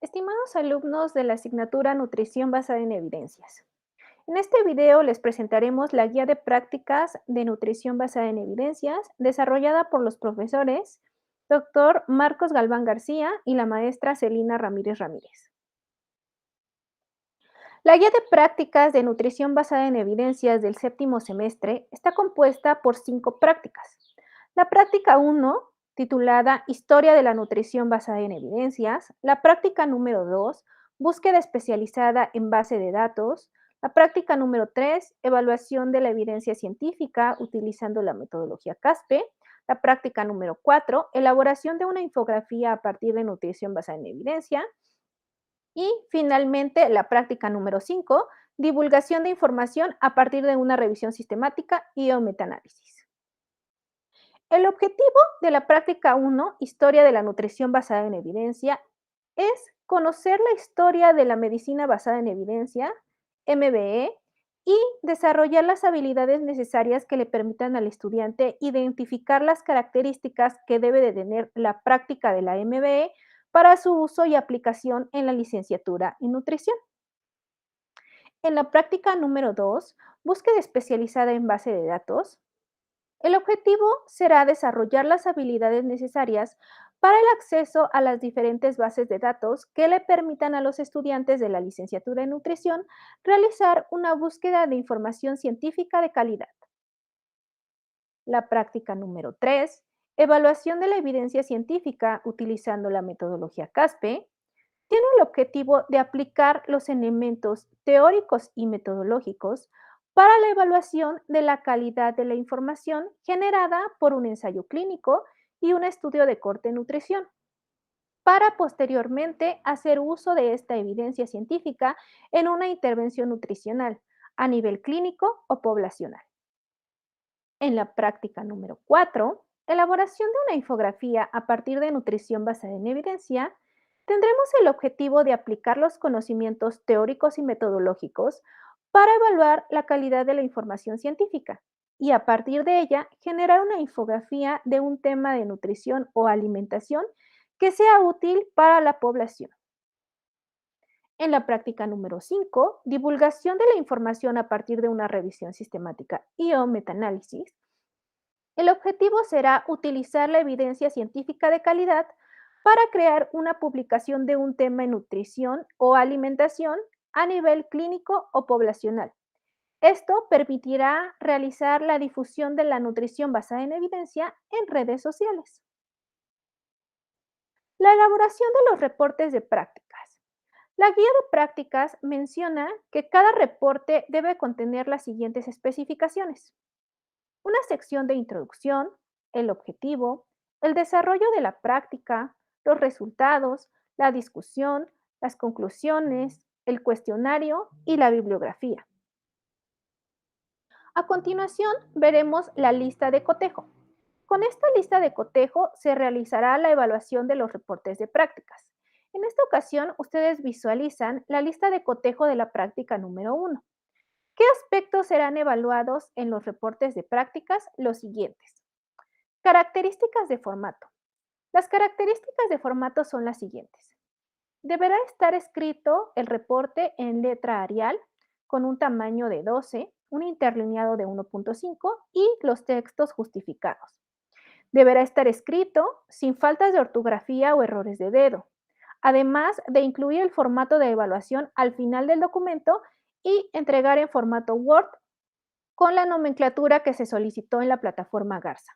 Estimados alumnos de la asignatura Nutrición basada en evidencias. En este video les presentaremos la guía de prácticas de nutrición basada en evidencias desarrollada por los profesores Dr. Marcos Galván García y la maestra Celina Ramírez Ramírez. La guía de prácticas de nutrición basada en evidencias del séptimo semestre está compuesta por 5 prácticas. La práctica 1, titulada Historia de la nutrición basada en evidencias. La práctica número 2, búsqueda especializada en base de datos. La práctica número 3, evaluación de la evidencia científica utilizando la metodología CASPE. La práctica número 4, elaboración de una infografía a partir de nutrición basada en evidencia. Y finalmente, la práctica número 5, divulgación de información a partir de una revisión sistemática y o metaanálisis. El objetivo de la práctica 1, Historia de la nutrición basada en evidencia, es conocer la historia de la medicina basada en evidencia, MBE, y desarrollar las habilidades necesarias que le permitan al estudiante identificar las características que debe de tener la práctica de la MBE para su uso y aplicación en la licenciatura en nutrición. En la práctica número 2, búsqueda especializada en base de datos, el objetivo será desarrollar las habilidades necesarias para el acceso a las diferentes bases de datos que le permitan a los estudiantes de la licenciatura en nutrición realizar una búsqueda de información científica de calidad. La práctica número 3, evaluación de la evidencia científica utilizando la metodología CASPE, tiene el objetivo de aplicar los elementos teóricos y metodológicos para la evaluación de la calidad de la información generada por un ensayo clínico y un estudio de corte nutrición, para posteriormente hacer uso de esta evidencia científica en una intervención nutricional a nivel clínico o poblacional. En la práctica número 4, elaboración de una infografía a partir de nutrición basada en evidencia, tendremos el objetivo de aplicar los conocimientos teóricos y metodológicos para evaluar la calidad de la información científica y a partir de ella generar una infografía de un tema de nutrición o alimentación que sea útil para la población. En la práctica número 5, divulgación de la información a partir de una revisión sistemática y o metaanálisis, el objetivo será utilizar la evidencia científica de calidad para crear una publicación de un tema en nutrición o alimentación a nivel clínico o poblacional. Esto permitirá realizar la difusión de la nutrición basada en evidencia en redes sociales. La elaboración de los reportes de prácticas. La guía de prácticas menciona que cada reporte debe contener las siguientes especificaciones: una sección de introducción, el objetivo, el desarrollo de la práctica, los resultados, la discusión, las conclusiones, el cuestionario y la bibliografía. A continuación, veremos la lista de cotejo. Con esta lista de cotejo se realizará la evaluación de los reportes de prácticas. En esta ocasión, ustedes visualizan la lista de cotejo de la práctica número 1. ¿Qué aspectos serán evaluados en los reportes de prácticas? Los siguientes. Características de formato. Las características de formato son las siguientes. Deberá estar escrito el reporte en letra Arial con un tamaño de 12, un interlineado de 1.5 y los textos justificados. Deberá estar escrito sin faltas de ortografía o errores de dedo, además de incluir el formato de evaluación al final del documento y entregar en formato Word con la nomenclatura que se solicitó en la plataforma Garza.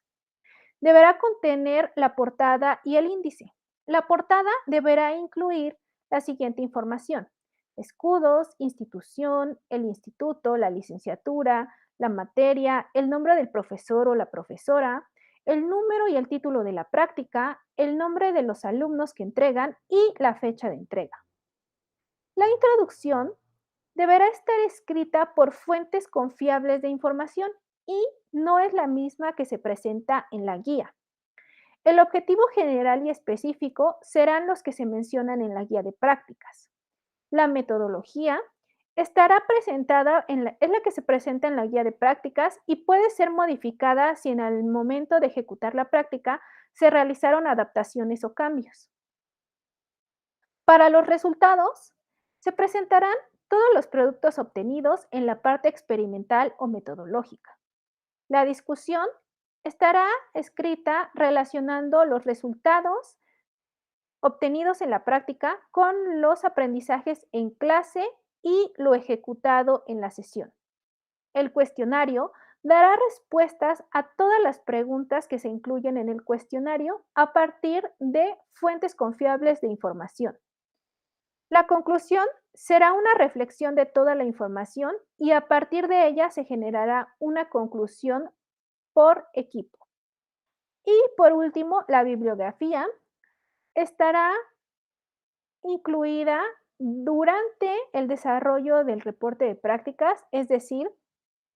Deberá contener la portada y el índice. La portada deberá incluir la siguiente información: escudos, institución, el instituto, la licenciatura, la materia, el nombre del profesor o la profesora, el número y el título de la práctica, el nombre de los alumnos que entregan y la fecha de entrega. La introducción deberá estar escrita por fuentes confiables de información y no es la misma que se presenta en la guía. El objetivo general y específico serán los que se mencionan en la guía de prácticas. La metodología estará presentada es la que se presenta en la guía de prácticas y puede ser modificada si en el momento de ejecutar la práctica se realizaron adaptaciones o cambios. Para los resultados, se presentarán todos los productos obtenidos en la parte experimental o metodológica. La discusión estará escrita relacionando los resultados obtenidos en la práctica con los aprendizajes en clase y lo ejecutado en la sesión. El cuestionario dará respuestas a todas las preguntas que se incluyen en el cuestionario a partir de fuentes confiables de información. La conclusión será una reflexión de toda la información y a partir de ella se generará una conclusión por equipo. Y por último, la bibliografía estará incluida durante el desarrollo del reporte de prácticas, es decir,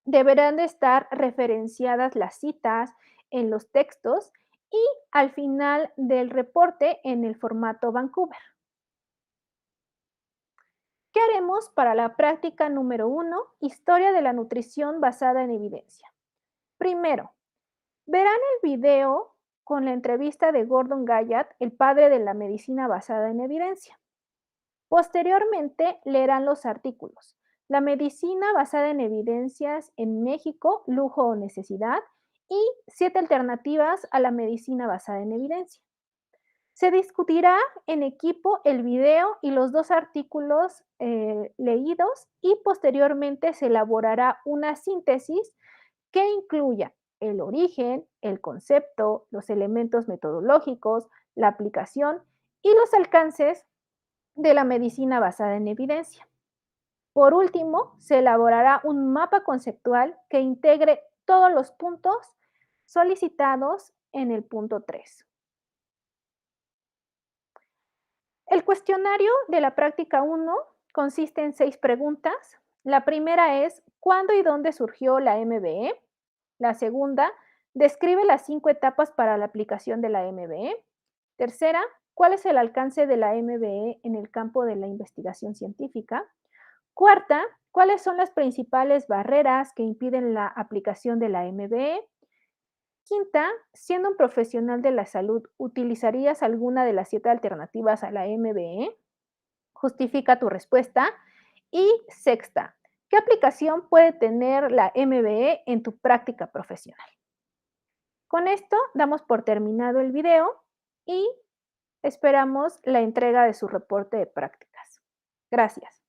deberán de estar referenciadas las citas en los textos y al final del reporte en el formato Vancouver. ¿Qué haremos para la práctica número 1? Historia de la nutrición basada en evidencia. Primero, verán el video con la entrevista de Gordon Gallat, el padre de la medicina basada en evidencia. Posteriormente, leerán los artículos. La medicina basada en evidencias en México, lujo o necesidad, y 7 alternativas a la medicina basada en evidencia. Se discutirá en equipo el video y los 2 artículos leídos y posteriormente se elaborará una síntesis que incluya el origen, el concepto, los elementos metodológicos, la aplicación y los alcances de la medicina basada en evidencia. Por último, se elaborará un mapa conceptual que integre todos los puntos solicitados en el punto 3. El cuestionario de la práctica 1 consiste en 6 preguntas. La primera es, ¿cuándo y dónde surgió la MBE? La segunda, describe las 5 etapas para la aplicación de la MBE. Tercera, ¿cuál es el alcance de la MBE en el campo de la investigación científica? Cuarta, ¿cuáles son las principales barreras que impiden la aplicación de la MBE? Quinta, siendo un profesional de la salud, ¿utilizarías alguna de las 7 alternativas a la MBE? Justifica tu respuesta. Y sexta, ¿qué aplicación puede tener la MBE en tu práctica profesional? Con esto damos por terminado el video y esperamos la entrega de su reporte de prácticas. Gracias.